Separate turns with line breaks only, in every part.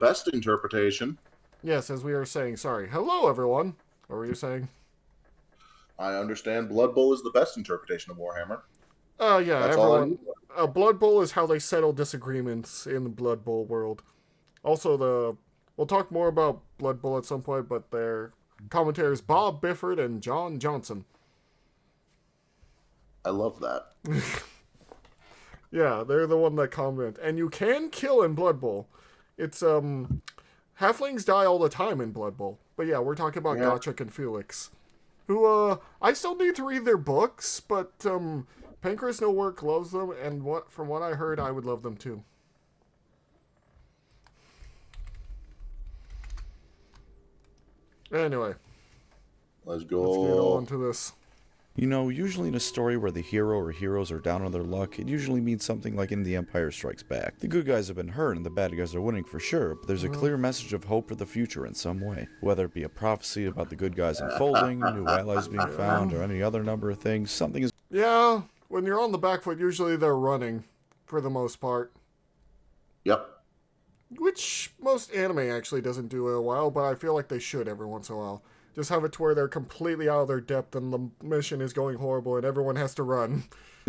best interpretation.
Yes, as we were saying, sorry. Hello, everyone. What were you saying?
I understand Blood Bowl is the best interpretation of Warhammer.
Yeah,
That's all I
everyone.
need.
Blood Bowl is how they settle disagreements in the Blood Bowl world. Also, we'll talk more about Blood Bowl at some point, but their commentators Bob Bifford and John Johnson.
I love that.
Yeah, they're the one that comment. And you can kill in Blood Bowl. It's, halflings die all the time in Blood Bowl. But yeah, we're talking about
Yeah.
Gotrek and Felix. Who, I still need to read their books, but, PancreasNoWork loves them, and from what I heard, I would love them too. Anyway,
Let's
let's get on
go.
to this.
You know, usually in a story where the hero or heroes are down on their luck, it usually means something like in The Empire Strikes Back. The good guys have been hurt and the bad guys are winning for sure, but there's a clear message of hope for the future in some way. Whether it be a prophecy about the good guys unfolding, new allies being found, or any other number of things, something is
Yeah, when you're on the back foot, usually they're running, for the most part.
Yep.
Which most anime actually doesn't do it well, but I feel like they should every once in a while. Just have it to where they're completely out of their depth and the mission is going horrible and everyone has to run.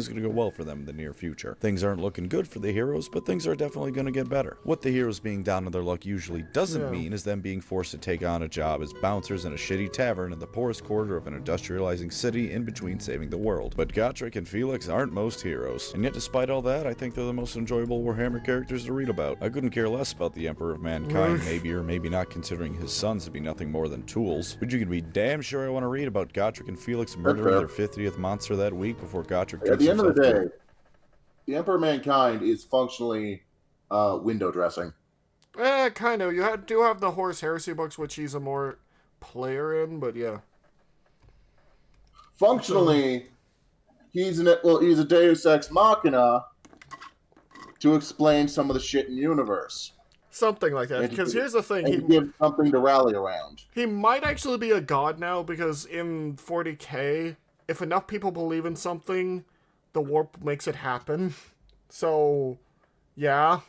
going to go well for them in the near future. Things aren't looking good for the heroes, but things are definitely going to get better. What the heroes being down on their luck usually doesn't mean is them being forced to take on a job as bouncers in a shitty tavern in the poorest quarter of an industrializing city in between saving the world. But Gotrek and Felix aren't most heroes, and yet despite all that, I think they're the most enjoyable Warhammer characters to read about. I couldn't care less about the Emperor of Mankind, maybe or maybe not, considering his sons to be nothing more than tools, but you can be damn sure I want to read about Gotrek and Felix murdering their 50th monster that week before Gotrek
At the end of the day, the Emperor of Mankind is functionally window dressing.
Kind of. You do have the Horus Heresy books, which he's a more player in, but yeah.
Functionally, he's a Deus Ex Machina to explain some of the shit in the universe.
Something like that. Because here's the thing.
He gives something to rally around.
He might actually be a god now, because in 40k, if enough people believe in something, the warp makes it happen. So, yeah.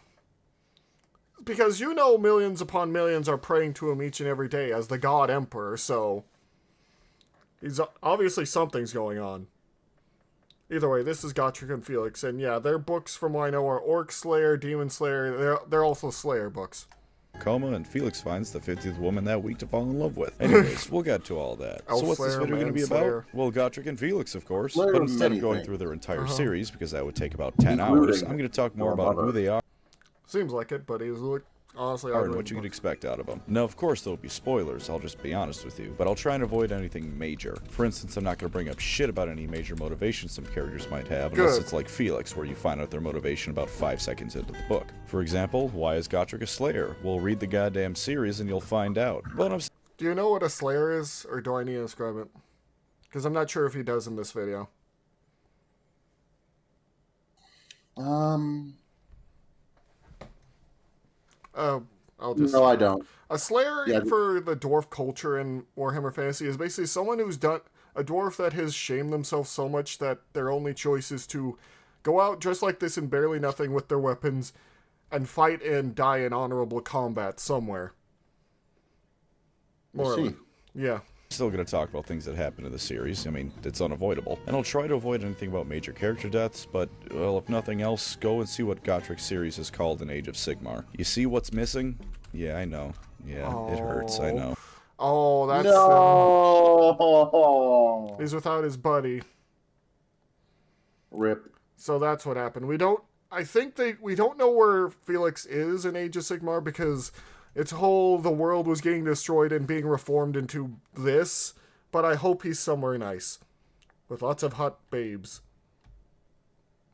Because millions upon millions are praying to him each and every day as the God Emperor, so he's obviously something's going on. Either way, this is Gotrek and Felix, and yeah, their books, from what I know, are Orc Slayer, Demon Slayer. They're also Slayer books.
Coma, and Felix finds the 50th woman that week to fall in love with. Anyways, we'll get to all that. So what's this video going to be about? Well, Gotrek and Felix, of course. But instead of going through their entire series, because that would take about 10 hours, I'm going to talk more about who they are.
Seems like it, but he's honestly
And what you could expect out of them. Now, of course, there'll be spoilers, I'll just be honest with you, but I'll try and avoid anything major. For instance, I'm not going to bring up shit about any major motivation some characters might have, unless it's like Felix, where you find out their motivation about 5 seconds into the book. For example, why is Gotrek a Slayer? Well, read the goddamn series and you'll find out. But
Do you know what a Slayer is, or do I need to describe it? Because I'm not sure if he does in this video.
No, I don't.
A Slayer for the dwarf culture in Warhammer Fantasy is basically someone who's done a dwarf that has shamed themselves so much that their only choice is to go out dressed like this in barely nothing with their weapons and fight and die in honorable combat somewhere. More or less. Yeah.
Still going to talk about things that happen in the series. I mean, it's unavoidable. And I'll try to avoid anything about major character deaths, but, well, if nothing else, go and see what Gotrek's series is called in Age of Sigmar. You see what's missing? Yeah, I know. Yeah, it hurts, I know.
Oh, that's...
No!
He's without his buddy.
Rip.
So that's what happened. We don't know where Felix is in Age of Sigmar, because it's whole the world was getting destroyed and being reformed into this, but I hope he's somewhere nice with lots of hot babes,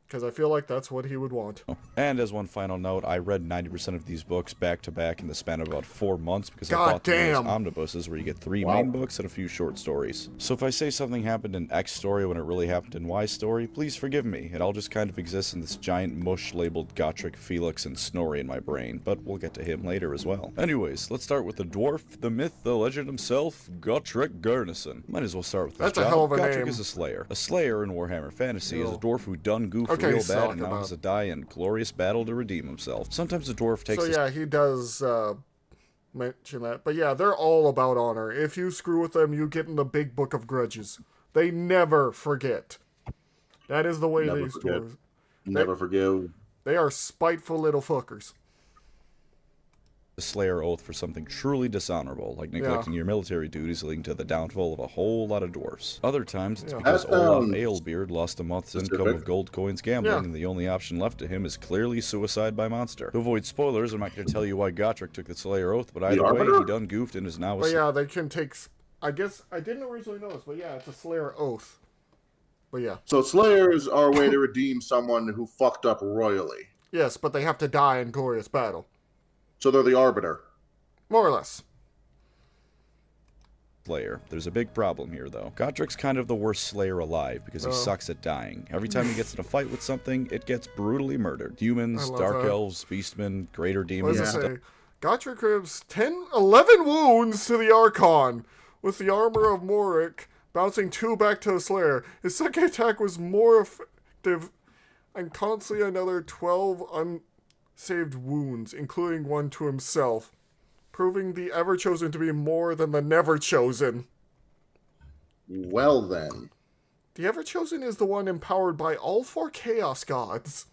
because I feel like that's what he would want.
And as one final note, I read 90% of these books back to back in the span of about 4 months because I bought those omnibuses where you get 3 main books and a few short stories. So if I say something happened in X story when it really happened in Y story, please forgive me. It all just kind of exists in this giant mush labeled Gotrek, Felix, and Snorri in my brain, but we'll get to him later as well. Anyways, let's start with the dwarf, the myth, the legend himself, Gotrek Gurnisson. Might as well start with this.
That's a hell of a name.
Gotrek is a slayer. A slayer in Warhammer Fantasy is a dwarf who done goofed
Okay,
real
he's
bad, and
talking
now
about-
has to die in glorious battle to redeem himself. Sometimes the dwarf takes
So yeah, he does mention that. But yeah, they're all about honor. If you screw with them, you get in the big book of grudges. They never forget. That is the way
Never
these
forget.
dwarves.
Never forgive.
They are spiteful little fuckers.
the Slayer oath for something truly dishonorable, like neglecting your military duties, leading to the downfall of a whole lot of dwarfs. Other times, it's because
That
Olaf
sounds
Alebeard lost a month's
specific.
income of gold coins gambling,
Yeah.
and the only option left to him is clearly suicide by monster. To avoid spoilers, I'm not going to tell you why Gotrek took the Slayer oath, but either way,
Arbiter?
he done goofed and is now a
But yeah, they can take. I guess I didn't originally know this, but yeah, it's a Slayer oath. But yeah,
So Slayers are a way to redeem someone who fucked up royally.
yes, but they have to die in glorious battle,
So they're the Arbiter.
more or less.
Slayer. There's a big problem here, though. Gotrek's kind of the worst Slayer alive because he sucks at dying. Every time he gets in a fight with something, it gets brutally murdered. Humans,
I love
dark
that.
elves, beastmen, greater
What
demons,
does
and
it say? Gotrek has 11 wounds to the Archon, with the armor of Morik bouncing 2 back to the Slayer. His second attack was more effective, and constantly another 12 unsaved wounds, including one to himself, proving the Ever-Chosen to be more than the Never-Chosen.
Well then.
The Ever-Chosen is the one empowered by all 4 Chaos Gods.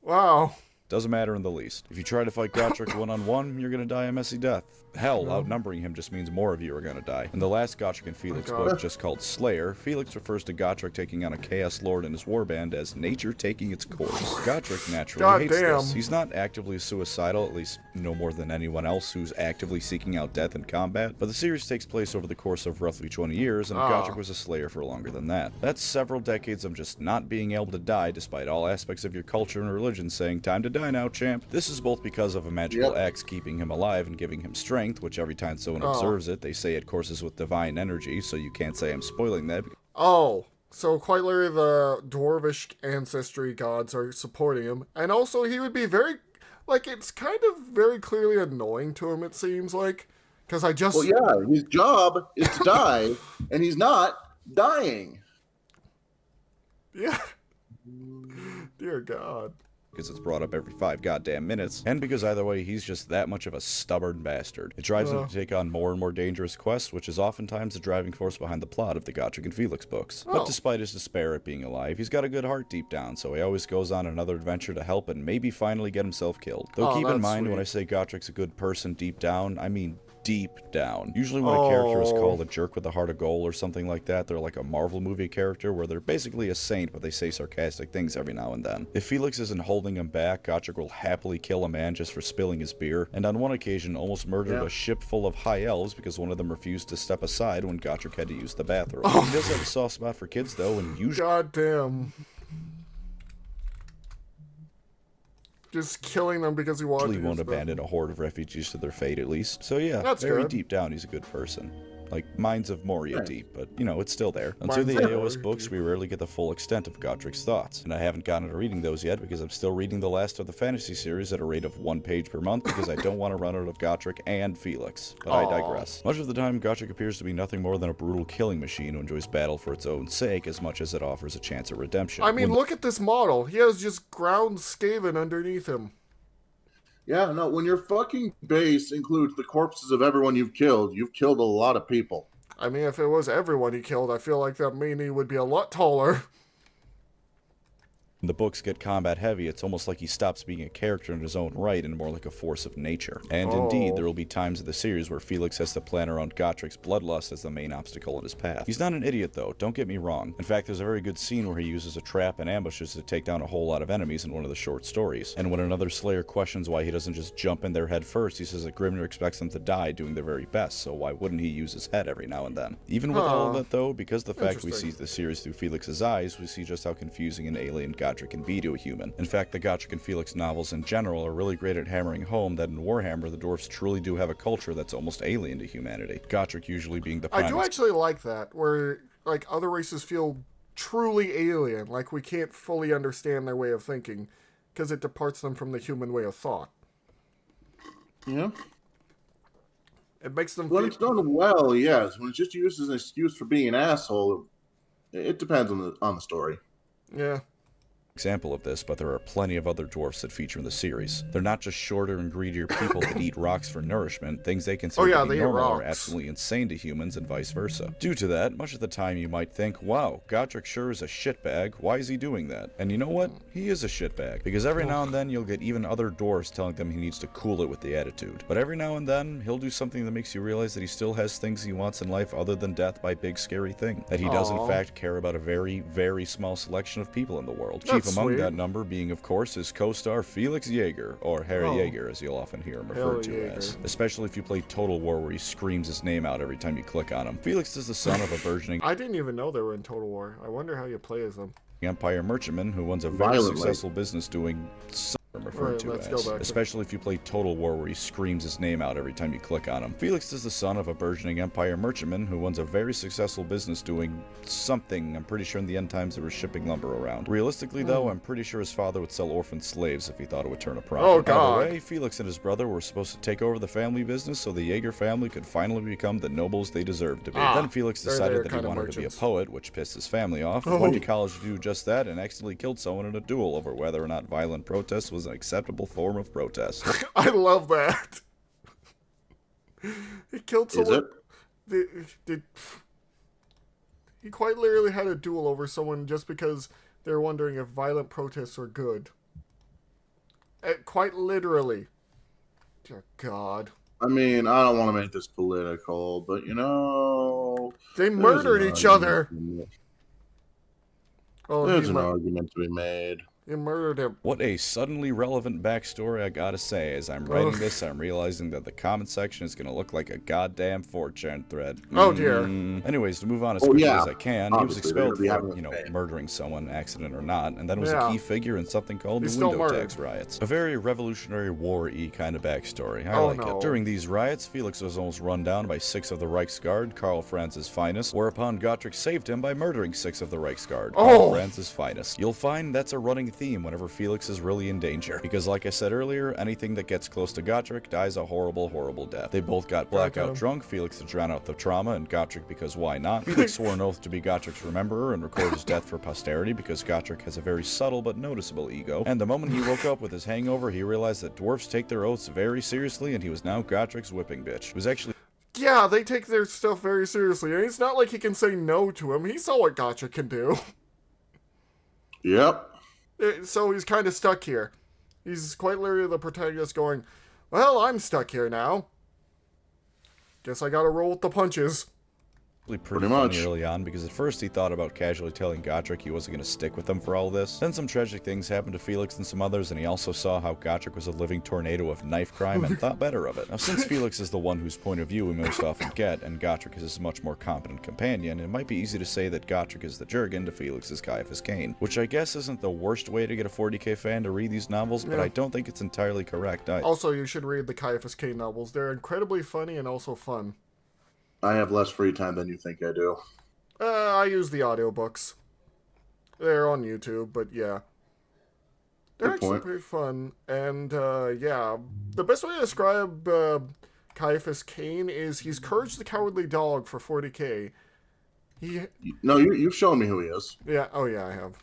Wow.
doesn't matter in the least. If you try to fight Gotrek one-on-one, you're gonna die a messy death. Hell, outnumbering him just means more of you are gonna die. In the last Gotrek and Felix book, just called Slayer, Felix refers to Gotrek taking on a Chaos Lord and his warband as nature taking its course. Gotrek naturally hates this. He's not actively suicidal, at least no more than anyone else who's actively seeking out death in combat, but the series takes place over the course of roughly 20 years, and Gotrek was a Slayer for longer than that. That's several decades of just not being able to die despite all aspects of your culture and religion saying, time to die now, champ. This is both because of a magical axe keeping him alive and giving him strength, which every time someone observes it, they say it courses with divine energy, so you can't say I'm spoiling that.
So quite literally the dwarvish ancestry gods are supporting him, and also he would be very, like, it's kind of very clearly annoying to him, it seems like, because I just...
Well, yeah, his job is to die, and he's not dying.
Yeah. Dear God.
Because it's brought up every 5 goddamn minutes, and because either way, he's just that much of a stubborn bastard. It drives him to take on more and more dangerous quests, which is oftentimes the driving force behind the plot of the Gotrek and Felix books. But despite his despair at being alive, he's got a good heart deep down, so he always goes on another adventure to help and maybe finally get himself killed. Though keep in mind, when I say Gotrek's a good person deep down, I mean deep down. Usually when a character is called a jerk with a heart of gold or something like that, they're like a Marvel movie character where they're basically a saint, but they say sarcastic things every now and then. If Felix isn't holding him back, Gotrek will happily kill a man just for spilling his beer, and on one occasion almost murdered a ship full of high elves because one of them refused to step aside when Gotrek had to use the bathroom. He does have a soft spot for kids though, and usually
Goddamn. Just killing them because he wanted to.
won't abandon a horde of refugees to their fate, at least. So yeah,
That's
very
good.
deep down, he's a good person. Like, Minds of Moria deep, but, you know, it's still there. Until
Minds
the
of
AOS
Moria
books,
deep.
we rarely get the full extent of Gotrek's thoughts, and I haven't gotten to reading those yet because I'm still reading the last of the fantasy series at a rate of 1 page per month because I don't want to run out of Gotrek and Felix. But I digress. Much of the time, Gotrek appears to be nothing more than a brutal killing machine who enjoys battle for its own sake as much as it offers a chance at redemption.
I mean, look at this model. He has just ground Skaven underneath him.
Yeah, no, when your fucking base includes the corpses of everyone you've killed a lot of people.
I mean, if it was everyone he killed, I feel like that meanie would be a lot taller.
When the books get combat heavy, it's almost like he stops being a character in his own right and more like a force of nature. And indeed, there will be times in the series where Felix has to plan around Gotrek's bloodlust as the main obstacle in his path. He's not an idiot though, don't get me wrong. In fact, there's a very good scene where he uses a trap and ambushes to take down a whole lot of enemies in one of the short stories. And when another Slayer questions why he doesn't just jump in their head first, he says that Grimnir expects them to die doing their very best, so why wouldn't he use his head every now and then? Even with all of that though, because the fact we see the series through Felix's eyes, we see just how confusing and alien Gotrek can be to a human. In fact, the Gotrek and Felix novels in general are really great at hammering home that in Warhammer, the dwarfs truly do have a culture that's almost alien to humanity. Gotrek usually being the prime
I do actually like that, where, like, other races feel truly alien, like we can't fully understand their way of thinking, because it departs them from the human way of thought.
Yeah.
It makes them
When
feel...
it's done well, yes. When it's just used as an excuse for being an asshole, It depends on the story.
Yeah.
Example of this, but there are plenty of other dwarfs that feature in the series. They're not just shorter and greedier people that eat rocks for nourishment. Things they consider to
they
be
eat
normal are
rocks.
absolutely insane to humans and vice versa. Due to that, much of the time you might think, wow, Gotrek sure is a shitbag, why is he doing that? And you know what? He is a shitbag, because every now and then you'll get even other dwarfs telling them he needs to cool it with the attitude. But every now and then, he'll do something that makes you realize that he still has things he wants in life other than death by big scary thing. That he does in fact care about a very, very small selection of people in the world. Chief among that number being, of course, his co-star Felix Jaeger, or Harry Jaeger as you'll often hear him referred to as. Especially if you play Total War where he screams his name out every time you click on him. Felix is the son of a burgeoning
I didn't even know they were in Total War. I wonder how you play as them.
Empire merchantman who runs a very successful business doing referred to as, especially if you play Total War where he screams his name out every time you click on him. Felix is the son of a burgeoning Empire merchantman who runs a very successful business doing something. I'm pretty sure in the end times they were shipping lumber around. Realistically though, I'm pretty sure his father would sell orphan slaves if he thought it would turn a profit.
Oh god.
By the way, Felix and his brother were supposed to take over the family business so the Jaeger family could finally become the nobles they deserved to be. Then Felix decided that he wanted to be a poet, which pissed his family off. Went to college to do just that and accidentally killed someone in a duel over whether or not violent protest was an acceptable form of protest.
I love that. He killed someone. He quite literally had a duel over someone just because they were wondering if violent protests were good. Quite literally. Dear God.
I mean, I don't want to make this political, but you know,
they murdered each other.
There's an argument to be made.
You murdered him.
What a suddenly relevant backstory, I gotta say. As I'm writing this, I'm realizing that the comment section is gonna look like a goddamn 4chan thread.
Oh dear.
Anyways, to move on as quickly as I can, he was expelled for, murdering someone, accident or not, and then was a key figure in something called the window tax riots. A very Revolutionary War-y kind of backstory. I like it. During these riots, Felix was almost run down by 6 of the Reichsguard, Karl Franz's finest, whereupon Gotrek saved him by murdering 6 of the Reichsguard, Karl Franz's finest. You'll find that's a running theme whenever Felix is really in danger, because like I said earlier, anything that gets close to Gotrek dies a horrible, horrible death. They both got blackout drunk, Felix to drown out the trauma, and Gotrek because why not? Felix swore an oath to be Gotrek's rememberer and record his death for posterity because Gotrek has a very subtle but noticeable ego, and the moment he woke up with his hangover, he realized that dwarfs take their oaths very seriously, and he was now Gotrek's whipping bitch. It was actually
yeah, they take their stuff very seriously. And it's not like he can say no to him. He saw what Gotrek can do.
Yep.
So he's kind of stuck here. He's quite literally the protagonist going, well, I'm stuck here now. Guess I gotta roll with the punches.
Pretty much early on, because at first he thought about casually telling Gotrek he wasn't going to stick with them for all this. Then some tragic things happened to Felix and some others, and he also saw how Gotrek was a living tornado of knife crime and thought better of it. Now, since Felix is the one whose point of view we most often get, and Gotrek is his much more competent companion, it might be easy to say that Gotrek is the Jurgen to Felix's Caiaphas Cain, which I guess isn't the worst way to get a 40k fan to read these novels, but I don't think it's entirely correct either.
Also, you should read the Caiaphas Cain novels. They're incredibly funny and also fun.
I have less free time than you think I do.
I use the audiobooks. They're on YouTube, but yeah. They're actually pretty fun. And, yeah. The best way to describe Caiaphas Cain is he's Courage the Cowardly Dog for 40k.
No, you've shown me who he is.
Yeah, oh yeah, I have.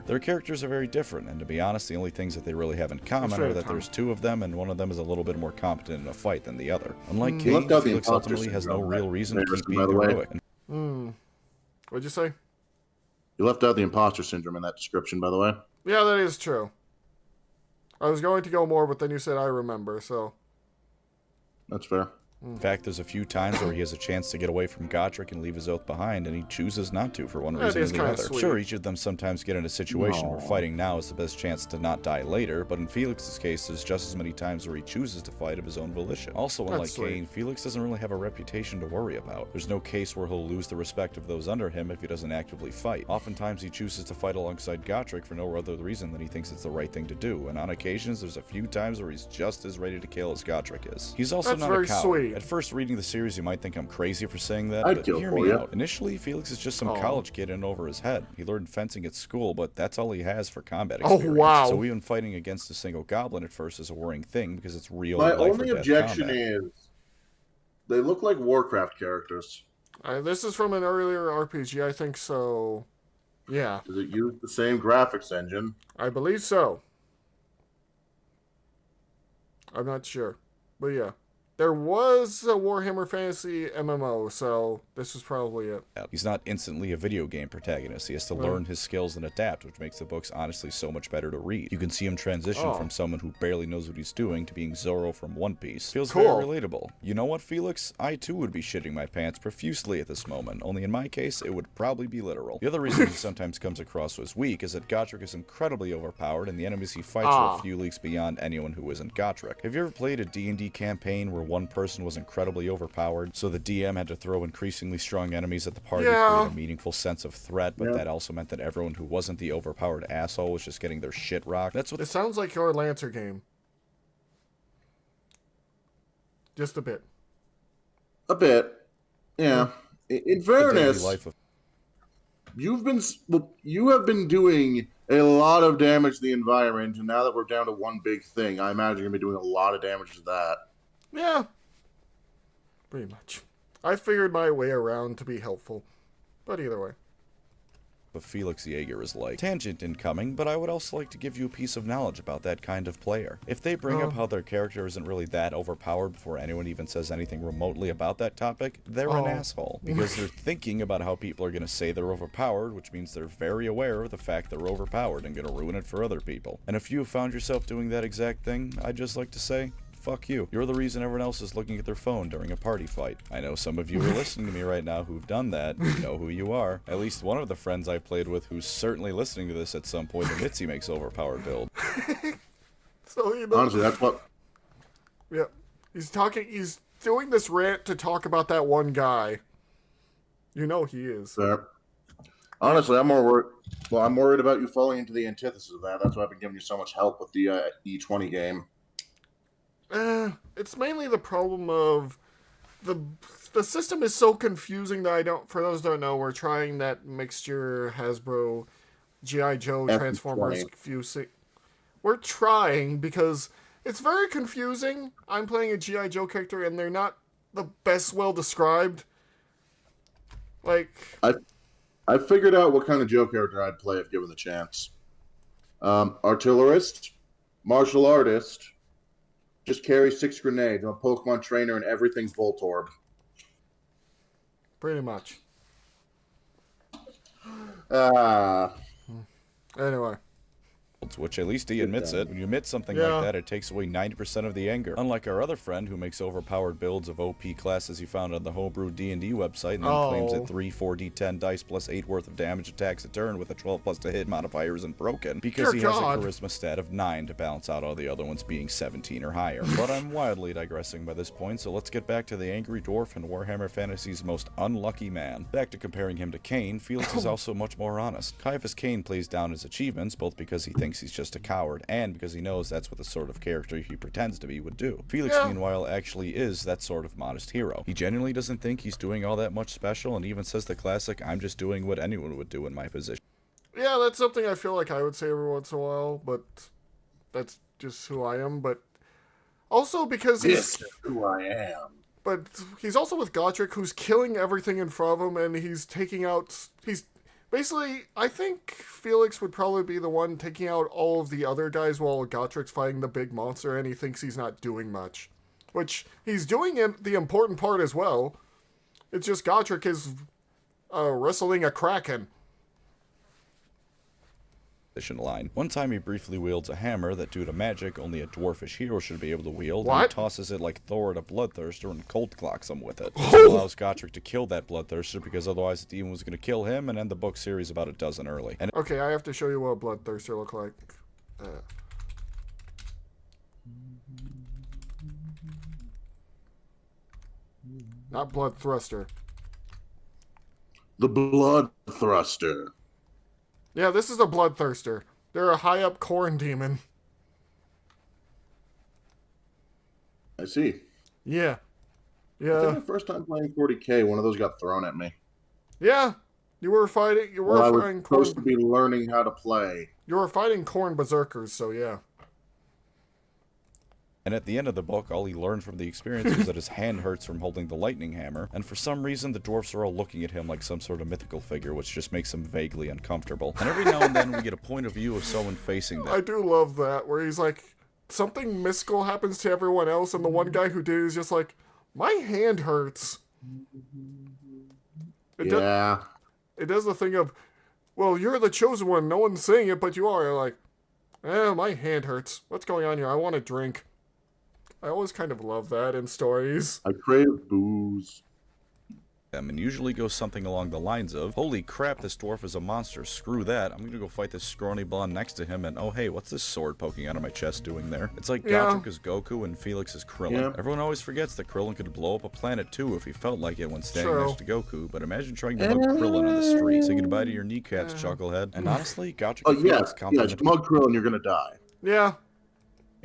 Their characters are very different, and to be honest, the only things that they really have in common are that there's 2 of them, and one of them is a little bit more competent in a fight than the other. Unlike Cain, Felix ultimately has no real reason to keep being heroic.
What'd you say?
You left out the imposter syndrome in that description, by the way.
Yeah, that is true. I was going to go more, but then you said I remember, so...
That's fair.
In fact, there's a few times where he has a chance to get away from Gotrek and leave his oath behind, and he chooses not to for one reason or the other.
Sweet.
Sure, each of them sometimes get in a situation where fighting now is the best chance to not die later, but in Felix's case, there's just as many times where he chooses to fight of his own volition. Also, unlike Cain, Felix doesn't really have a reputation to worry about. There's no case where he'll lose the respect of those under him if he doesn't actively fight. Oftentimes, he chooses to fight alongside Gotrek for no other reason than he thinks it's the right thing to do, and on occasions, there's a few times where he's just as ready to kill as Gotrek is. He's also not a coward.
Sweet.
At first reading the series, you might think I'm crazy for saying that, but hear me out. Initially, Felix is just some college kid in over his head. He learned fencing at school, but that's all he has for combat experience.
Oh, wow.
So even fighting against a single goblin at first is a worrying thing because it's real
My
life or
only
death
objection
combat.
is they look like Warcraft characters.
This is from an earlier RPG, I think so. Yeah,
Does it use the same graphics engine?
I believe so. I'm not sure. But yeah. There was a Warhammer Fantasy MMO, so this is probably it.
He's not instantly a video game protagonist. He has to learn his skills and adapt, which makes the books honestly so much better to read. You can see him transition from someone who barely knows what he's doing to being Zoro from One Piece. Feels very relatable. You know what, Felix? I too would be shitting my pants profusely at this moment, only in my case, it would probably be literal. The other reason he sometimes comes across as weak is that Gotrek is incredibly overpowered, and the enemies he fights are a few leagues beyond anyone who isn't Gotrek. Have you ever played a D&D campaign where one person was incredibly overpowered, so the DM had to throw increasingly strong enemies at the party to create a meaningful sense of threat, but that also meant that everyone who wasn't the overpowered asshole was just getting their shit rocked? That's what
it sounds like your Lancer game. Just a bit.
A bit. Yeah. In fairness, you have been doing a lot of damage to the environment, and now that we're down to one big thing, I imagine you're going to be doing a lot of damage to that.
Yeah. Pretty much. I figured my way around to be helpful. But either way.
But Felix Jaeger is like. Tangent incoming, but I would also like to give you a piece of knowledge about that kind of player. If they bring up how their character isn't really that overpowered before anyone even says anything remotely about that topic, they're an asshole. Because they're thinking about how people are going to say they're overpowered, which means they're very aware of the fact they're overpowered and going to ruin it for other people. And if you have found yourself doing that exact thing, I'd just like to say, fuck you. You're the reason everyone else is looking at their phone during a party fight. I know some of you are listening to me right now who've done that. You know who you are. At least one of the friends I played with who's certainly listening to this at some point admits he makes overpowered build.
So, you know,
honestly, that's what...
Yeah. He's doing this rant to talk about that one guy. You know he is.
Honestly, I'm worried about you falling into the antithesis of that. That's why I've been giving you so much help with the E20 game.
It's mainly the problem of the system is so confusing that for those who don't know, we're trying that mixture Hasbro G.I. Joe Transformers confusing. We're trying because it's very confusing. I'm playing a G.I. Joe character and they're not the best well described. Like
I figured out what kind of Joe character I'd play if given the chance. Artillerist, martial artist, just carry 6 grenades. I'm a Pokemon trainer and everything's Voltorb.
Pretty much. Anyway.
Which at least he admits it. When you admit something like that, it takes away 90% of the anger. Unlike our other friend who makes overpowered builds of OP classes he found on the homebrew D&D website and then claims that 3 4d10 dice plus 8 worth of damage attacks a turn with a 12 plus to hit modifier isn't broken because he has a charisma stat of 9 to balance out all the other ones being 17 or higher. But I'm wildly digressing by this point, so let's get back to the Angry Dwarf and Warhammer Fantasy's most unlucky man. Back to comparing him to Kane, Felix is also much more honest. Caiaphas Kane plays down his achievements, both because he thinks he's just a coward, and because he knows that's what the sort of character he pretends to be would do. Felix, meanwhile, actually is that sort of modest hero. He genuinely doesn't think he's doing all that much special, and even says the classic, I'm just doing what anyone would do in my position.
Yeah, that's something I feel like I would say every once in a while, but that's just who I am, but also because
he's who I am.
But he's also with Gotrek, who's killing everything in front of him, and basically, I think Felix would probably be the one taking out all of the other guys while Gotrek's fighting the big monster, and he thinks he's not doing much. Which, he's doing the important part as well. It's just Gotrek is wrestling a kraken.
Line. One time he briefly wields a hammer that due to magic only a dwarfish hero should be able to wield, and he tosses it like Thor at a bloodthirster and cold clocks him with it. This allows Gotrek to kill that bloodthirster because otherwise the demon was going to kill him and end the book series about a dozen early.
Okay, I have to show you what a bloodthirster look like. Not blood thruster.
The blood thruster.
Yeah, this is a bloodthirster. They're a high-up corn demon.
I see.
Yeah.
I think the first time playing 40k, one of those got thrown at me.
Yeah. You were fighting
I was supposed to be learning how to play.
You were fighting corn berserkers, so yeah.
And at the end of the book, all he learned from the experience was that his hand hurts from holding the lightning hammer, and for some reason the dwarfs are all looking at him like some sort of mythical figure, which just makes him vaguely uncomfortable. And every now and then we get a point of view of someone facing them.
I do love that, where he's like, something mystical happens to everyone else, and the one guy who did is just like, my hand hurts. It does the thing of, well, you're the chosen one, no one's saying it, but you are. You're like, my hand hurts. What's going on here? I want a drink. I always kind of love that in stories.
I crave booze.
And usually goes something along the lines of, holy crap, this dwarf is a monster, screw that, I'm gonna go fight this scrawny blonde next to him, and oh hey, what's this sword poking out of my chest doing there? It's like Gotrek is Goku and Felix is Krillin.
Yeah.
Everyone always forgets that Krillin could blow up a planet too if he felt like it when standing next to Goku, but imagine trying to mug Krillin on the street. Say goodbye to your kneecaps, Chucklehead. And honestly, Gotrek and Felix compliment
mug Krillin, you're gonna die.
Yeah.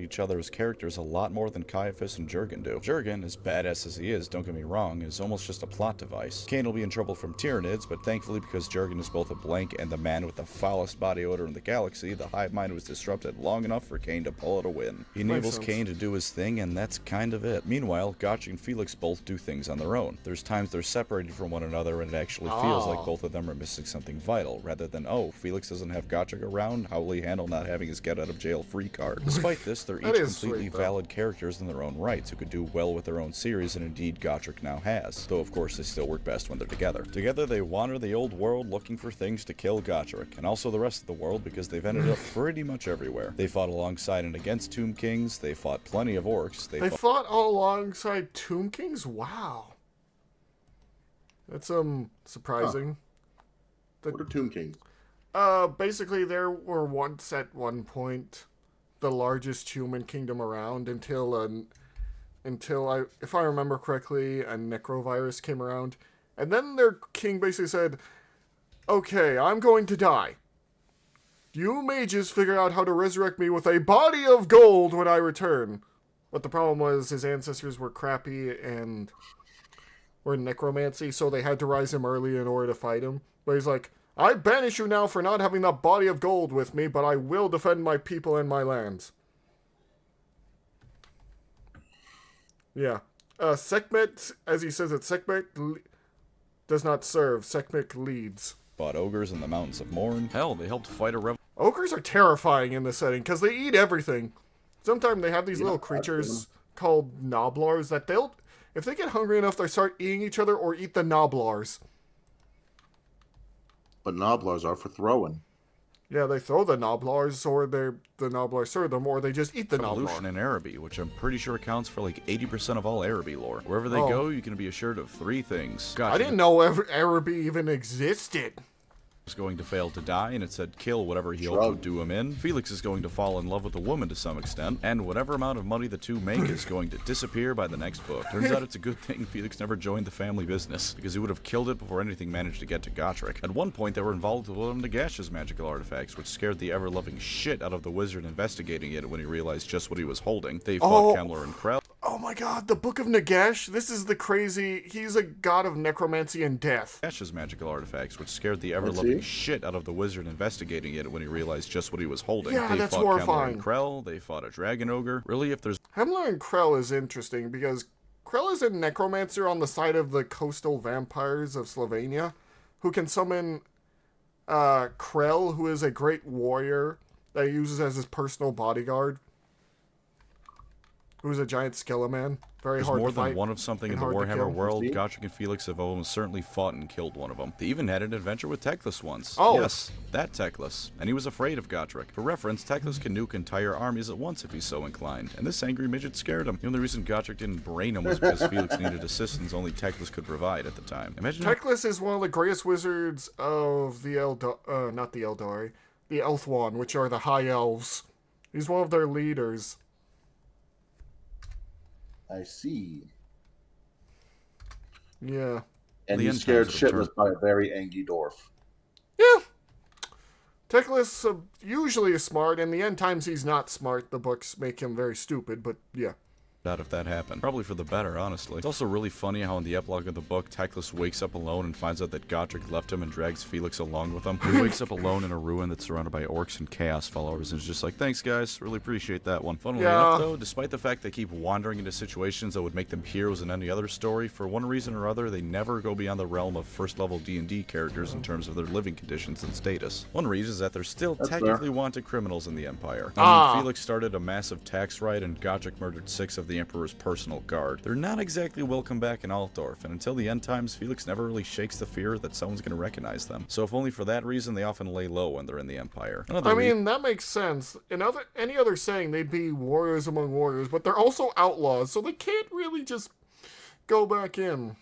each other as characters a lot more than Caiaphas and Jurgen do. Jurgen, as badass as he is, don't get me wrong, is almost just a plot device. Cain will be in trouble from Tyranids, but thankfully because Jurgen is both a blank and the man with the foulest body odor in the galaxy, the hive mind was disrupted long enough for Cain to pull it a win. He enables Cain to do his thing, and that's kind of it. Meanwhile, Gotrek and Felix both do things on their own. There's times they're separated from one another and it actually feels like both of them are missing something vital, rather than, oh, Felix doesn't have Gotrek around, how will he handle not having his get out of jail free card? Despite this, they're each completely valid characters in their own rights who could do well with their own series, and indeed Gotrek now has. Though of course they still work best when they're together. Together they wander the old world looking for things to kill Gotrek, and also the rest of the world because they've ended up pretty much everywhere. They fought alongside and against Tomb Kings, they fought plenty of orcs, they
fought alongside Tomb Kings? Wow. That's surprising.
What are Tomb Kings?
Basically there were once at one point the largest human kingdom around until if I remember correctly, a necrovirus came around, and then their king basically said, "Okay, I'm going to die. You mages figure out how to resurrect me with a body of gold when I return." But the problem was his ancestors were crappy and were necromancy, so they had to rise him early in order to fight him. But he's like, "I banish you now for not having that body of gold with me, but I will defend my people and my lands." Yeah. Sekhmet, as he says it, Sekhmet does not serve, Sekhmet leads.
fought ogres in the mountains of Morn. Hell, they helped fight a
Ogres are terrifying in this setting, because they eat everything. Sometimes they have these little creatures called Noblars that if they get hungry enough, they start eating each other or eat the Noblars.
But Noblars are for throwing.
Yeah, they throw the Noblars, or the Noblars serve them, or they just eat the
Noblar. In Araby, which I'm pretty sure accounts for like 80% of all Araby lore. Wherever they go, you can be assured of 3 things.
I didn't know Araby even existed.
Was going to fail to die, and it said kill whatever he hoped would do him in. Felix is going to fall in love with a woman to some extent, and whatever amount of money the two make is going to disappear by the next book. Turns out it's a good thing Felix never joined the family business, because he would have killed it before anything managed to get to Gotrek. At one point, they were involved with one of Nagash's magical artifacts, which scared the ever-loving shit out of the wizard investigating it when he realized just what he was holding. They fought Kemler and Krell.
Oh my god, the Book of Nagash? This is the crazy... He's a god of necromancy and death.
Nagash's magical artifacts, which scared the ever-loving shit out of the wizard investigating it when he realized just what he was holding.
Yeah,
they
that's
fought
horrifying.
Kemler and Krell, they fought a dragon ogre. Really, if there's...
Kemler and Krell is interesting because Krell is a necromancer on the side of the coastal vampires of Slovenia who can summon Krell, who is a great warrior that he uses as his personal bodyguard. Who's a giant skeleton. Very hard to fight.
There's more than one of something in the Warhammer world. Gotrek and Felix have almost certainly fought and killed one of them. They even had an adventure with Teclis once.
Oh.
Yes, that Teclis. And he was afraid of Gotrek. For reference, Teclis can nuke entire armies at once if he's so inclined. And this angry midget scared him. The only reason Gotrek didn't brain him was because Felix needed assistance only Teclis could provide at the time. Imagine
Teclis is one of the greatest wizards of the not the Eldari, the Elfwan, which are the High Elves. He's one of their leaders.
I see.
Yeah.
And he's scared shitless by a very angry dwarf.
Yeah. Teclis usually is smart, and the end times he's not smart. The books make him very stupid, but yeah.
out if that happened. Probably for the better, honestly. It's also really funny how in the epilogue of the book, Teclis wakes up alone and finds out that Gotrek left him and drags Felix along with him. He wakes up alone in a ruin that's surrounded by orcs and chaos followers and is just like, thanks guys, really appreciate that one. Funnily enough though, despite the fact they keep wandering into situations that would make them heroes in any other story, for one reason or other, they never go beyond the realm of first level D&D characters in terms of their living conditions and status. One reason is that they're still technically wanted criminals in the Empire. I mean, Felix started a massive tax riot and Gotrek murdered 6 of the Emperor's personal guard. They're not exactly welcome back in Altdorf, and until the end times, Felix never really shakes the fear that someone's going to recognize them. So if only for that reason, they often lay low when they're in the Empire.
I mean, that makes sense. In any other saying, they'd be warriors among warriors, but they're also outlaws, so they can't really just go back in.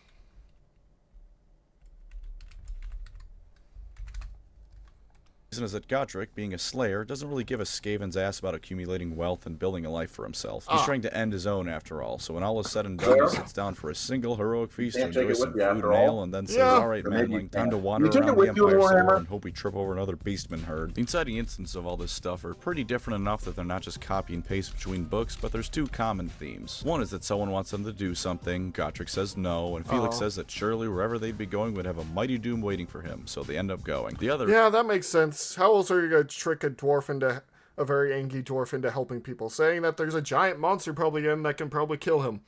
Is that Gotrek, being a slayer, doesn't really give a Skaven's ass about accumulating wealth and building a life for himself. He's trying to end his own after all, so when all is said and done, he sits down for a single heroic feast to enjoy some food and ale, and then says, alright manling, time to wander around the Empire somewhere and hope we trip over another beastman herd. The inciting instances of all this stuff are pretty different enough that they're not just copy and paste between books, but there's 2 common themes. One is that someone wants them to do something, Gotrek says no, and Felix says that surely wherever they'd be going would have a mighty doom waiting for him, so they end up going. The other...
Yeah, that makes sense. How else are you going to trick a very angry dwarf into helping people, saying that there's a giant monster probably in that can probably kill him?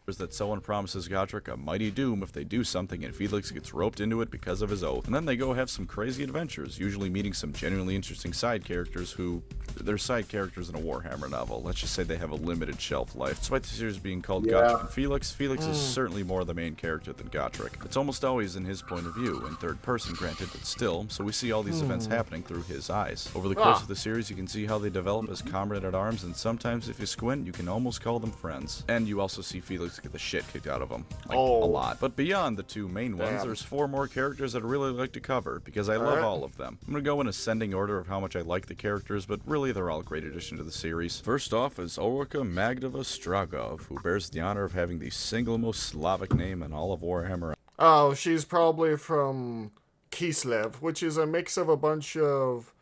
Is that someone promises Gotrek a mighty doom if they do something, and Felix gets roped into it because of his oath. And then they go have some crazy adventures, usually meeting some genuinely interesting side characters who... they're side characters in a Warhammer novel. Let's just say they have a limited shelf life. Despite the series being called Gotrek and Felix is certainly more the main character than Gotrek. It's almost always in his point of view, in third person granted, but still, so we see all these events happening through his eyes. Over the course of the series, you can see how they develop as comrade-at-arms, and sometimes, if you squint, you can almost call them friends. And you also see Felix get the shit kicked out of him. Like, a lot. But beyond the 2 main ones, there's 4 more characters I'd really like to cover, because I love all of them. I'm gonna go in ascending order of how much I like the characters, but really they're all a great addition to the series. First off is Ulrika Magdova Stragov, who bears the honor of having the single most Slavic name in all of Warhammer.
Oh, she's probably from Kislev, which is a mix of a bunch of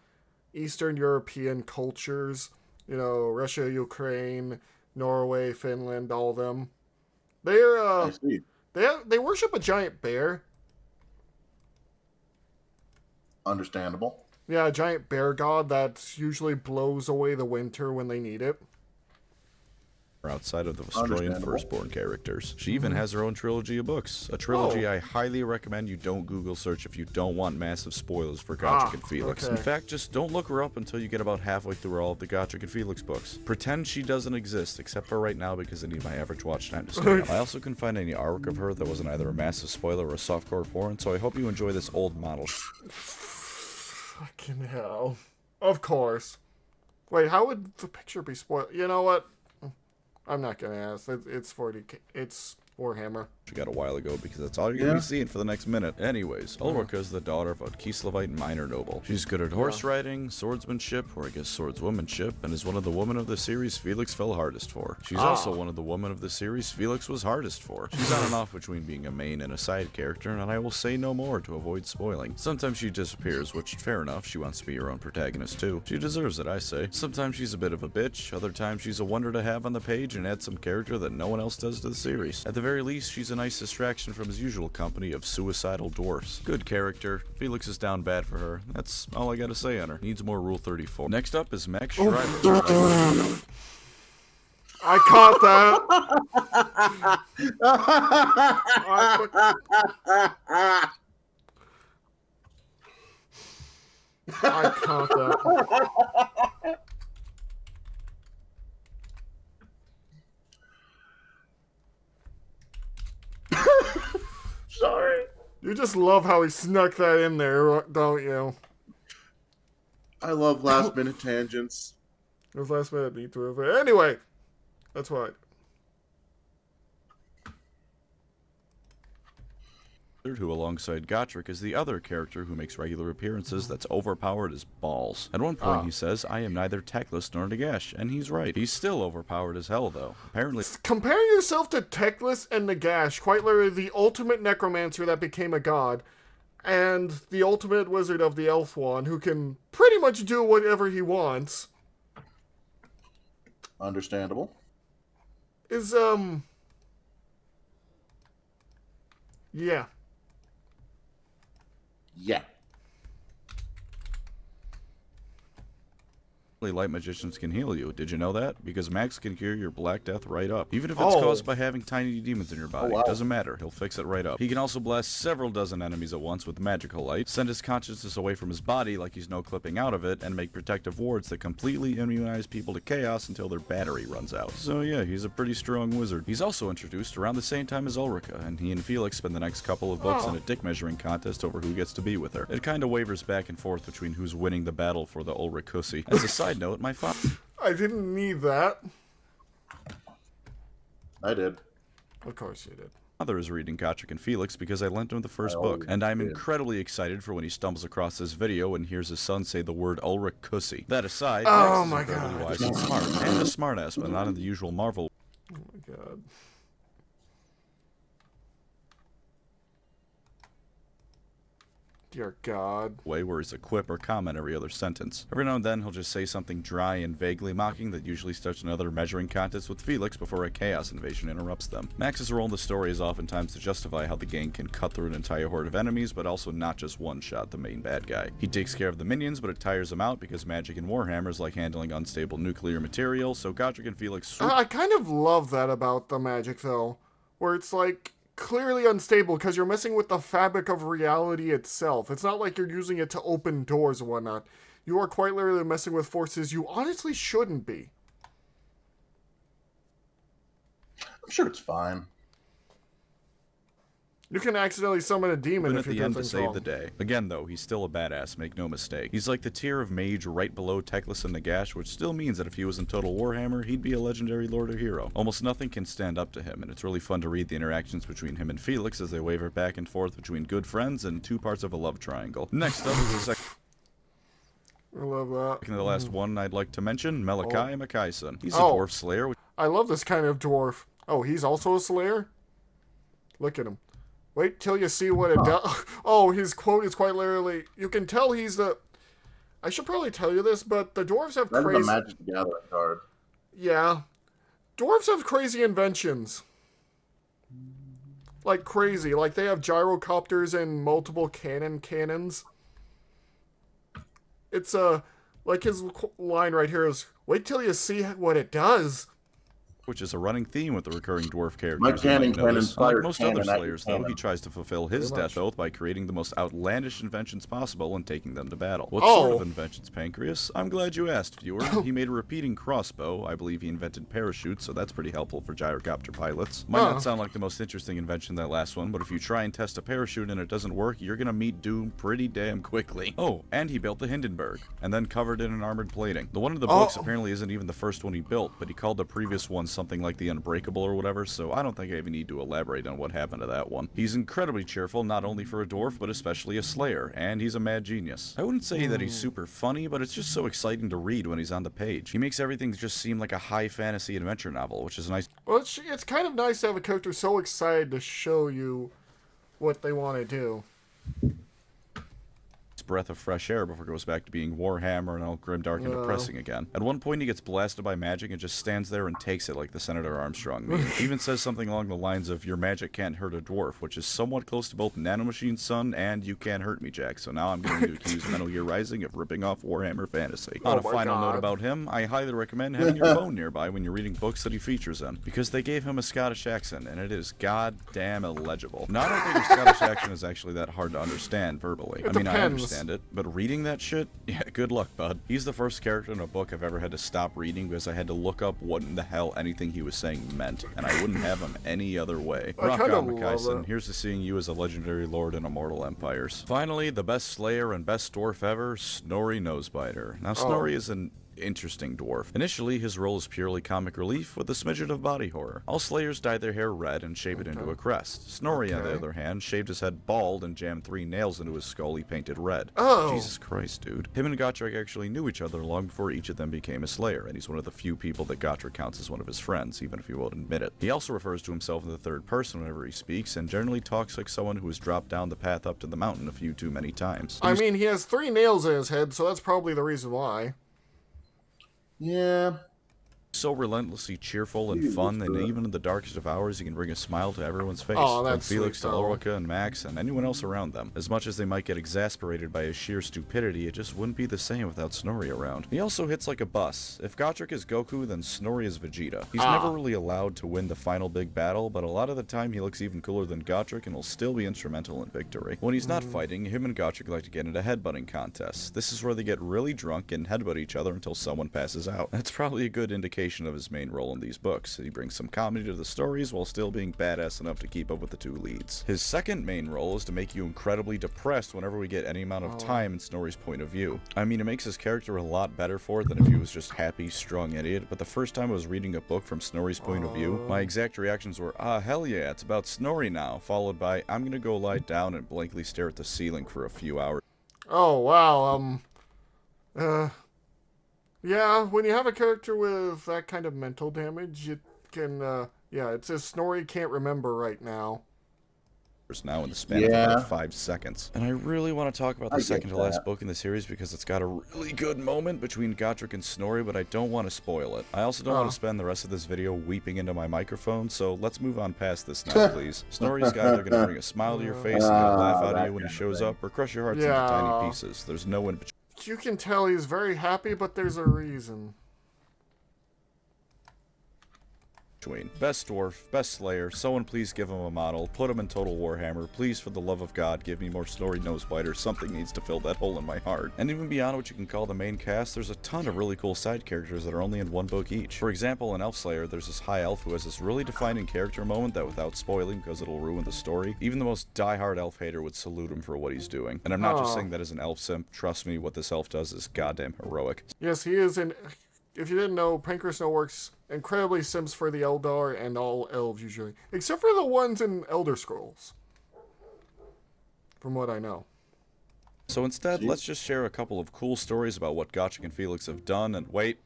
Eastern European cultures. You know, Russia, Ukraine, Norway, Finland, all of them. They're, they worship a giant bear.
Understandable.
Yeah, a giant bear god that usually blows away the winter when they need it.
Outside of the Vestroyan Firstborn characters. She even has her own trilogy of books. A trilogy I highly recommend you don't Google search if you don't want massive spoilers for Gotrek and Felix. In fact, just don't look her up until you get about halfway through all of the Gotrek and Felix books. Pretend she doesn't exist, except for right now because I need my average watch time to stay up. I also couldn't find any artwork of her that wasn't either a massive spoiler or a softcore porn, so I hope you enjoy this old model.
Fucking hell. Of course. Wait, how would the picture be spoiled? You know what? I'm not gonna ask. It's 40K. It's Warhammer.
She got a while ago because that's all you're going to be seeing for the next minute. Anyways, Ulrika is the daughter of a Kislevite minor noble. She's good at horse riding, swordsmanship, or I guess swordswomanship, and is one of the women of the series Felix fell hardest for. She's also one of the women of the series Felix was hardest for. She's on and off between being a main and a side character, and I will say no more to avoid spoiling. Sometimes she disappears, which, fair enough, she wants to be her own protagonist too. She deserves it, I say. Sometimes she's a bit of a bitch, other times she's a wonder to have on the page and add some character that no one else does to the series. At the very least, she's a nice distraction from his usual company of suicidal dwarfs. Good character. Felix is down bad for her. That's all I gotta say on her. Needs more Rule 34. Next up is Max Schreiber.
I caught that. I caught that.
Sorry.
You just love how he snuck that in there, don't you?
I love last minute tangents.
Those last minute detours. Anyway, that's what.
Who, alongside Gotrek, is the other character who makes regular appearances that's overpowered as balls. At one point, he says, "I am neither Teclis nor Nagash," and he's right. He's still overpowered as hell, though. Apparently,
compare yourself to Teclis and Nagash, quite literally the ultimate necromancer that became a god, and the ultimate wizard of the Elf Wand, who can pretty much do whatever he wants.
Understandable.
Is, yeah.
Yeah.
Light magicians can heal you. Did you know that? Because Max can cure your Black Death right up. Even if it's caused by having tiny demons in your body.
Oh, wow.
Doesn't matter. He'll fix it right up. He can also blast several dozen enemies at once with magical light, send his consciousness away from his body like he's no clipping out of it, and make protective wards that completely immunize people to chaos until their battery runs out. So yeah, he's a pretty strong wizard. He's also introduced around the same time as Ulrika, and he and Felix spend the next couple of books in a dick measuring contest over who gets to be with her. It kinda wavers back and forth between who's winning the battle for the Ulrich Hussy. As a side note, my father...
I didn't need that.
I did.
Of course you did.
Father is reading Gotrek and Felix because I lent him the first book, and I'm incredibly excited for when he stumbles across this video and hears his son say the word Ulrich Hussy. That aside,
Oh
Max
my
is incredibly
God.
wise and smart, and a smartass, but not in the usual Marvel.
Oh my god. Dear God.
Way where he's a quip or comment every other sentence. Every now and then he'll just say something dry and vaguely mocking that usually starts another measuring contest with Felix before a chaos invasion interrupts them. Max's role in the story is oftentimes to justify how the gang can cut through an entire horde of enemies, but also not just one-shot the main bad guy. He takes care of the minions, but it tires him out because magic in Warhammer is like handling unstable nuclear material, so Gotrek and Felix swoop
I kind of love that about the magic, though, where it's like clearly unstable because you're messing with the fabric of reality itself. It's not like you're using it to open doors and whatnot. You are quite literally messing with forces you honestly shouldn't be.
I'm sure it's fine.
You can accidentally summon a demon if
at
you
the
do
end to
things
save
wrong.
the day. Again, though, he's still a badass, make no mistake. He's like the tier of mage right below Teclis and Nagash, which still means that if he was in Total Warhammer, he'd be a legendary lord or hero. Almost nothing can stand up to him, and it's really fun to read the interactions between him and Felix as they waver back and forth between good friends and two parts of a love triangle. Next up is the second
I love that.
and the last one I'd like to mention, Malachi Makaisan. He's a
Oh.
dwarf slayer, which
I love this kind of dwarf. Oh, he's also a slayer? Look at him. Wait till you see what it does. Oh, his quote is quite literally, you can tell he's the... I should probably tell you this, but the dwarves have
That's the
crazy...
Magic the Gathering card.
Yeah. Dwarves have crazy inventions. Like crazy. Like they have gyrocopters and multiple cannons. It's like his line right here is, wait till you see what it does.
which is a running theme with the recurring dwarf characters.
My
you
cannon
might
can
notice.
inspire
Unlike most
cannon
other
at
slayers,
cannon.
though, he tries to fulfill his
Pretty
death
much.
oath by creating the most outlandish inventions possible and taking them to battle. What
Oh.
sort of inventions, Pancreas? I'm glad you asked, viewer. He made a repeating crossbow. I believe he invented parachutes, so that's pretty helpful for gyrocopter pilots. Might
Huh.
not sound like the most interesting invention, that last one, but if you try and test a parachute and it doesn't work, you're gonna meet doom pretty damn quickly. Oh, and he built the Hindenburg, and then covered it in armored plating. The one in the books
Oh.
apparently isn't even the first one he built, but he called the previous one something like the Unbreakable or whatever, so I don't think I even need to elaborate on what happened to that one. He's incredibly cheerful, not only for a dwarf, but especially a slayer, and he's a mad genius. I wouldn't say that he's super funny, but it's just so exciting to read when he's on the page. He makes everything just seem like a high fantasy adventure novel, which is a nice
Well, it's kind of nice to have a character so excited to show you what they want to do.
breath of fresh air before it goes back to being Warhammer and all grimdark and
Yeah.
depressing again. At one point he gets blasted by magic and just stands there and takes it like the Senator Armstrong meme. He even says something along the lines of, "Your magic can't hurt a dwarf," which is somewhat close to both Nanomachine's son and "You Can't Hurt Me, Jack." So now I'm going to accuse Metal Gear Rising of ripping off Warhammer Fantasy. On a
my
final note
God.
about him, I highly recommend having your phone nearby when you're reading books that he features in, because they gave him a Scottish accent and it is goddamn illegible. Now I don't think your Scottish accent is actually that hard to understand verbally. I mean, I
depends.
understand it, but reading that shit? Yeah, good luck, bud. He's the first character in a book I've ever had to stop reading because I had to look up what in the hell anything he was saying meant, and I wouldn't have him any other way.
I
Rock
kinda
on,
love
Mikaisen.
it.
Here's to seeing you as a legendary lord in Immortal Empires. Finally, the best slayer and best dwarf ever, Snorri Nosebiter. Now, Snorri is an interesting dwarf. Initially, his role is purely comic relief with a smidgen of body horror. All slayers dye their hair red and shape it into a crest. Snorri, on the
Okay.
other hand, shaved his head bald and jammed 3 nails into his skull he painted red.
Oh.
Jesus Christ, dude. Him and Gotrek actually knew each other long before each of them became a slayer, and he's one of the few people that Gotrek counts as one of his friends, even if he won't admit it. He also refers to himself in the third person whenever he speaks, and generally talks like someone who has dropped down the path up to the mountain a few too many times.
I mean, he has 3 nails in his head, so that's probably the reason why.
Yeah.
So relentlessly cheerful and fun, and even in the darkest of hours, he can bring a smile to everyone's face.
Oh,
From
that's
Felix
sweet,
to
though.
Ulrika and Max and anyone else around them. As much as they might get exasperated by his sheer stupidity, it just wouldn't be the same without Snorri around. He also hits like a bus. If Gotrek is Goku, then Snorri is Vegeta. He's never really allowed to win the final big battle, but a lot of the time he looks even cooler than Gotrek and will still be instrumental in victory. When he's not fighting, him and Gotrek like to get into headbutting contests. This is where they get really drunk and headbutt each other until someone passes out. That's probably a good indication of his main role in these books. He brings some comedy to the stories while still being badass enough to keep up with the two leads. His second main role is to make you incredibly depressed whenever we get any amount of time in Snorri's point of view. I mean, it makes his character a lot better for it than if he was just happy, strong idiot, but the first time I was reading a book from Snorri's point of view, my exact reactions were, hell yeah, it's about Snorri now, followed by, I'm gonna go lie down and blankly stare at the ceiling for a few hours.
Oh, wow, yeah, when you have a character with that kind of mental damage, it can, yeah, it says Snorri can't remember right now.
Now in the span of about 5 seconds. And I really want to talk about the second to last book in the series because it's got a really good moment between Gotrek and Snorri, but I don't want to spoil it. I also don't want to spend the rest of this video weeping into my microphone, so let's move on past this now, please. Snorri's guy, they're going to bring a smile to your face and he'll laugh out at you when he shows up, or crush your hearts into tiny pieces. There's no in between.
You can tell he's very happy, but there's a reason.
Best dwarf, best slayer, someone please give him a model, put him in Total Warhammer, please for the love of God give me more Snorri Nosebiter, something needs to fill that hole in my heart. And even beyond what you can call the main cast, there's a ton of really cool side characters that are only in one book each. For example, in Elf Slayer, there's this high elf who has this really defining character moment that without spoiling because it'll ruin the story, even the most diehard elf hater would salute him for what he's doing. And I'm not just saying that as an elf simp, trust me, what this elf does is goddamn heroic.
Yes, he is in... If you didn't know, PancreasNoWork's incredibly sims for the Eldar and all elves usually. Except for the ones in Elder Scrolls. From what I know.
So instead, let's just share a couple of cool stories about what Gotrek and Felix have done, and wait.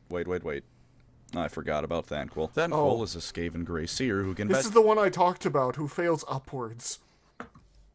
I forgot about Thanquol. Thanquol is a Skaven Grey Seer who can...
This is the one I talked about, who fails upwards.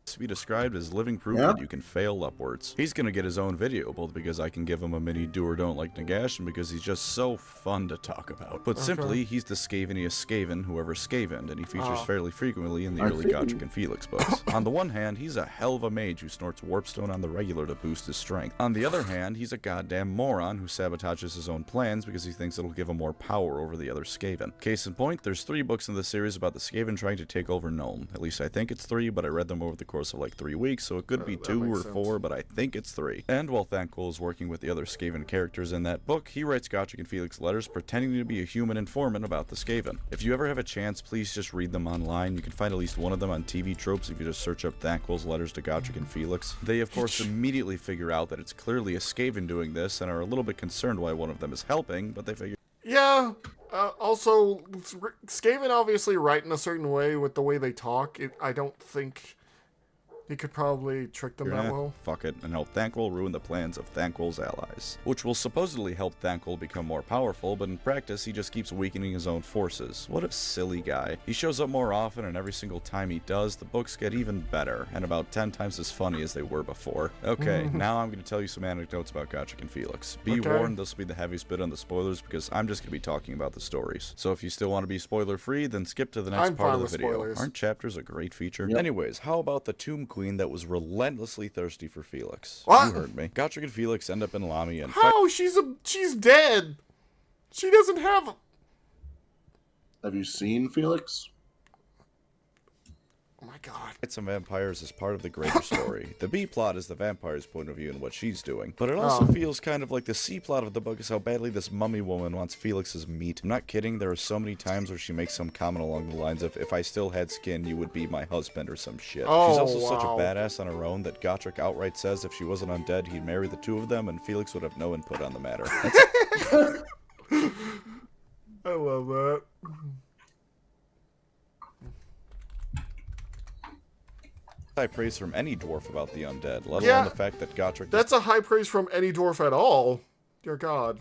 To be described as living proof that you can fail upwards. He's gonna get his own video, both because I can give him a mini do or don't like Nagash, and because he's just so fun to talk about. But simply, he's the Skaveniest Skaven who ever Skavened, and he features fairly frequently in the early Gotrek and Felix books. On the one hand, he's a hell of a mage who snorts warpstone on the regular to boost his strength. On the other hand, he's a goddamn moron who sabotages his own plans because he thinks it'll give him more power over the other Skaven. Case in point, there's 3 books in the series about the Skaven trying to take over Nuln. At least I think it's 3, but I read them over the course of like 3 weeks, so it could be 2 or 4, but I think it's 3. And while Thanquol is working with the other Skaven characters in that book, he writes Gotrek and Felix letters pretending to be a human informant about the Skaven. If you ever have a chance, please just read them online. You can find at least one of them on TV Tropes if you just search up Thanquol's letters to Gotrek and Felix. They, of course, immediately figure out that it's clearly a Skaven doing this and are a little bit concerned why one of them is helping, but they figure...
Yeah, also, Skaven obviously write in a certain way with the way they talk. I don't think... He could probably trick them that well.
Fuck it, and help Thanquol ruin the plans of Thanquol's allies. Which will supposedly help Thanquol become more powerful, but in practice he just keeps weakening his own forces. What a silly guy. He shows up more often, and every single time he does, the books get even better, and about 10 times as funny as they were before. Okay, now I'm going to tell you some anecdotes about Gotrek and Felix. Be warned, this will be the heaviest bit on the spoilers, because I'm just going to be talking about the stories. So if you still want to be spoiler-free, then skip to the next part of the video.
Spoilers.
Aren't chapters a great feature? Yep. Anyways, how about the Tomb Queen that was relentlessly thirsty for Felix?
What?
You heard me. Gotrek and Felix end up in Lamy and
how? She's dead. She doesn't have...
Have you seen Felix?
Oh my god.
fight some vampires as part of the greater story. The B plot is the vampire's point of view and what she's doing. But it also feels kind of like the C plot of the book is how badly this mummy woman wants Felix's meat. I'm not kidding, there are so many times where she makes some comment along the lines of, if I still had skin, you would be my husband or some shit. She's also such a badass on her own that Gotrek outright says if she wasn't undead, he'd marry the two of them and Felix would have no input on the matter.
I love that.
High praise from any dwarf about the undead, let alone the fact that Gotrek...
That's a high praise from any dwarf at all. Dear God.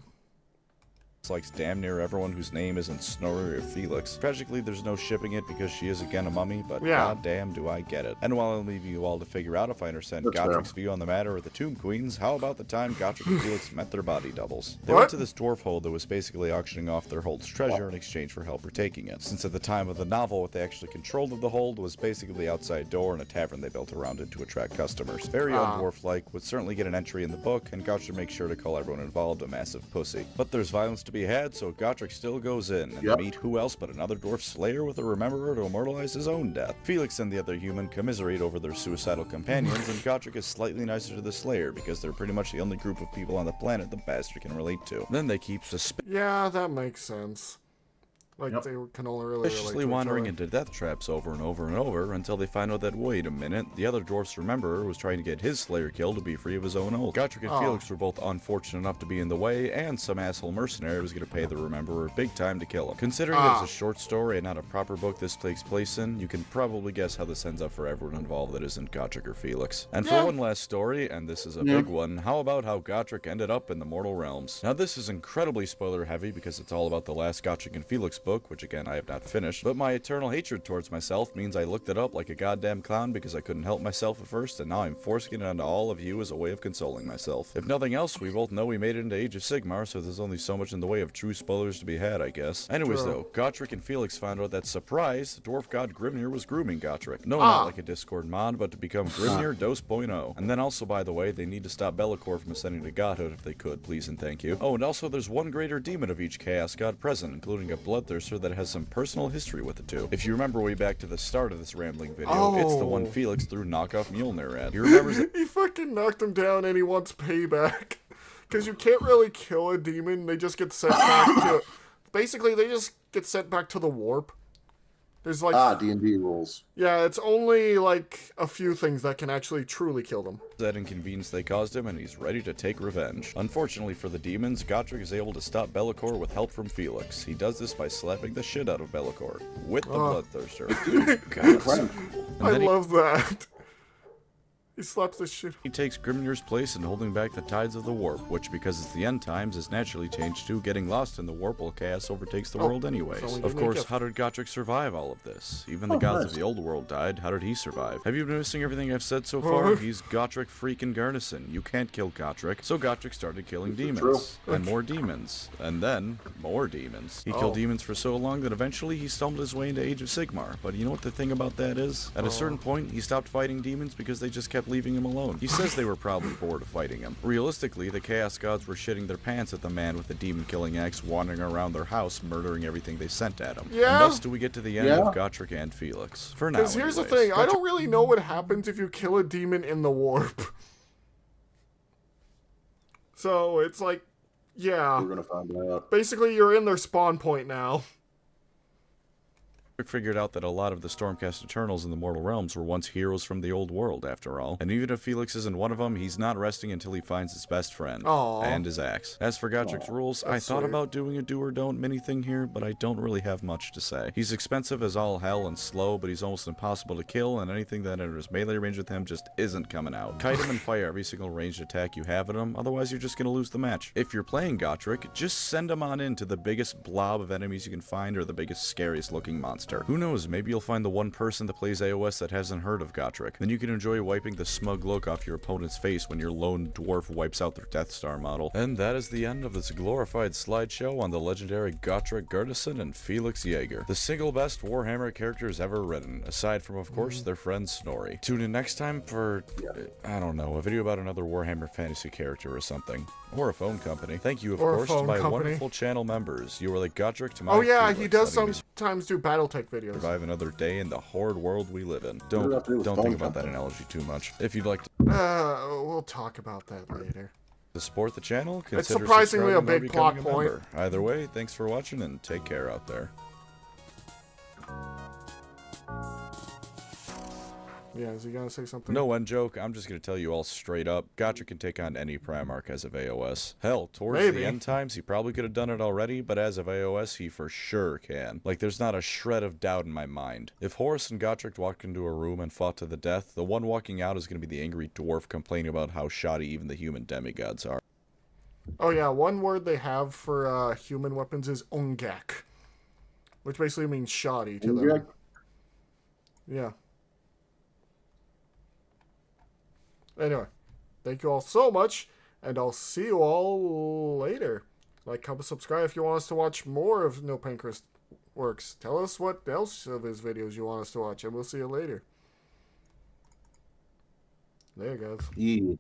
likes damn near everyone whose name isn't Snorri or Felix. Tragically, there's no shipping it because she is again a mummy, but goddamn do I get it. And while I'm leaving you all to figure out if I understand Gotrek's view on the matter with the Tomb Queens, how about the time Gotrek and Felix met their body doubles? They went to this dwarf hold that was basically auctioning off their hold's treasure in exchange for help retaking it. Since at the time of the novel, what they actually controlled of the hold was basically the outside door and a tavern they built around it to attract customers. Very undwarf-like, would certainly get an entry in the book, and Gotrek makes sure to call everyone involved a massive pussy. But there's violence to be had, so Gotrek still goes in, and meet who else but another dwarf slayer with a rememberer to immortalize his own death. Felix and the other human commiserate over their suicidal companions, and Gotrek is slightly nicer to the slayer because they're pretty much the only group of people on the planet the bastard can relate to. Then they keep
Yeah, that makes sense. Like, they can only really
viciously wandering into death traps over and over and over until they find out that, wait a minute, the other dwarf's rememberer was trying to get his slayer killed to be free of his own oath. Gotrek and Felix were both unfortunate enough to be in the way, and some asshole mercenary was going to pay the rememberer big time to kill him. Considering it was a short story and not a proper book this takes place in, you can probably guess how this ends up for everyone involved that isn't Gotrek or Felix. And for one last story, and this is a big one, how about how Gotrek ended up in the mortal realms? Now this is incredibly spoiler heavy because it's all about the last Gotrek and Felix book, which again I have not finished, but my eternal hatred towards myself means I looked it up like a goddamn clown because I couldn't help myself at first, and now I'm forcing it onto all of you as a way of consoling myself. If nothing else, we both know we made it into Age of Sigmar, so there's only so much in the way of true spoilers to be had, I guess. Anyways though, Gotrek and Felix found out that, surprise, the dwarf god Grimnir was grooming Gotrek. No, not like a Discord mod, but to become Grimnir 2.0. And then also, by the way, they need to stop Be'lakor from ascending to godhood if they could, please and thank you. Oh, and also there's one greater demon of each chaos god present, including a bloodthirster that has some personal history with the two. If you remember way back to the start of this rambling video, it's the one Felix threw knockoff Mjolnir at. He remembers that
he fucking knocked him down and he wants payback. Because you can't really kill a demon, they just get sent back to... Basically, they just get sent back to the warp. There's like...
D&D rules.
Yeah, it's only like a few things that can actually truly kill them.
That inconvenience they caused him, and he's ready to take revenge. Unfortunately for the demons, Gotrek is able to stop Be'lakor with help from Felix. He does this by slapping the shit out of Be'lakor with the bloodthirster.
I love that. He slaps the shit.
He takes Grimnir's place in holding back the tides of the warp, which, because it's the end times, is naturally changed to getting lost in the warp while chaos overtakes the world anyways. Of course, how did Gotrek survive all of this? Even the gods of the old world died. How did he survive? Have you been missing everything I've said so far? He's Gotrek freaking Gurnisson. You can't kill Gotrek. So Gotrek started killing demons. And more demons. And then, more demons. He killed demons for so long that eventually he stumbled his way into Age of Sigmar. But you know what the thing about that is? At a certain point, he stopped fighting demons because they just kept leaving him alone. He says they were probably bored of fighting him. Realistically, the Chaos Gods were shitting their pants at the man with the demon-killing axe wandering around their house, murdering everything they sent at him. And thus do we get to the end of Gotrek and Felix. For now,
because here's the thing, I don't really know what happens if you kill a demon in the warp. So, it's like, yeah.
We're gonna find out.
Basically, you're in their spawn point now.
Figured out that a lot of the Stormcast Eternals in the Mortal Realms were once heroes from the old world, after all. And even if Felix isn't one of them, he's not resting until he finds his best friend. And his axe. As for Gotrek's rules, I thought about doing a do or don't mini thing here, but I don't really have much to say. He's expensive as all hell and slow, but he's almost impossible to kill, and anything that enters melee range with him just isn't coming out. Kite him and fire every single ranged attack you have at him, otherwise you're just gonna lose the match. If you're playing Gotrek, just send him on into the biggest blob of enemies you can find or the biggest, scariest looking monster. Who knows, maybe you'll find the one person that plays AOS that hasn't heard of Gotrek. Then you can enjoy wiping the smug look off your opponent's face when your lone dwarf wipes out their Death Star model. And that is the end of this glorified slideshow on the legendary Gotrek Gurnisson and Felix Jaeger, the single best Warhammer characters ever written, aside from, of course, their friend Snorri. Tune in next time for, I don't know, a video about another Warhammer fantasy character or something. Or a phone company. Thank you, of course, to my wonderful channel members. You are like Gotrek to my Felix,
he does sometimes do Battletech videos.
Survive another day in the horde world we live in. Don't think about that analogy too much. If you'd like to...
we'll talk about that later.
To support the channel, consider
it's surprisingly a big plot point.
Either way, thanks for watching and take care out there.
Yeah, is he gonna say something?
No one joke, I'm just gonna tell you all straight up, Gotrek can take on any Primarch as of AOS. Hell, towards the end times, he probably could have done it already, but as of AOS, he for sure can. Like, there's not a shred of doubt in my mind. If Horus and Gotrek walked into a room and fought to the death, the one walking out is gonna be the angry dwarf complaining about how shoddy even the human demigods are.
Oh yeah, one word they have for human weapons is ongek, which basically means shoddy to them. Yeah. Anyway, thank you all so much, and I'll see you all later. Like, comment, subscribe if you want us to watch more of No Pancreas Works. Tell us what else of his videos you want us to watch, and we'll see you later. There, guys.
Yeah.